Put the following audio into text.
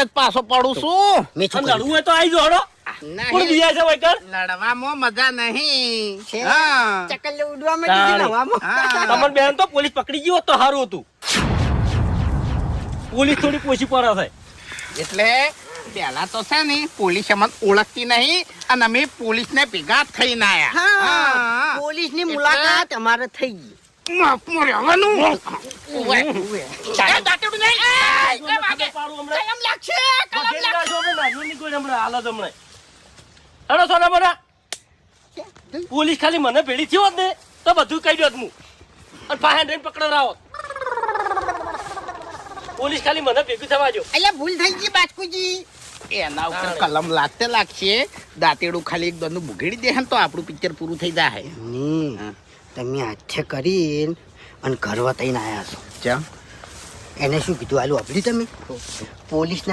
પાછો પડું છું. મેં શું લડવું હોય તો આવી જોડો કોણ નહીં, બીજા છે વૈકર લડવામાં મજા નહીં. છે? હા. ચકલ ઉડવા માંડી છે હવામાં. હા. તમાર બેન તો પોલીસ પકડી ગઈ હોત તો સારું હતું પોલીસ થોડી પોછી પડે છે એટલે પેલા તો છે ને પોલીસ અમને ઓળખતી નહીં અને અમે પોલીસ ને ભેગા થઈને આયા. હા પોલીસની મુલાકાત અમારે થઈ ગઈ. માફમાં રહેવાનું. ઓવે. ઉવે. એ દાંતેડું નહીં. એ વાગે. પાડું હમણાં. કલમ લાગશે, કલમ વગેરે લાગશે. નાખો અમે નાખવાની કોઈ હમણાં હાલત હમણાં. હેડો સોના બોના. પોલીસ ખાલી મને ભેળી થયો હોત ને તો બધું કહી દોત હું અને પાસે રહીને પકડાવરાવો પોલીસ ખાલી મને ભેગું થવા જો અલ્યા ભૂલ થઈ ગઈ બાજકુજી. એના ઉપર કલમ લાગશે દાંતેડું ખાલી એક દોનું બુઘેડી દે તો આપણું પિક્ચર પૂરું થઈ જાય. ની તમે હાથે કરીને અને ઘર વતાઈને આયા છો. ચા એને શું કીધું આલું આપડી તમે પોલીસને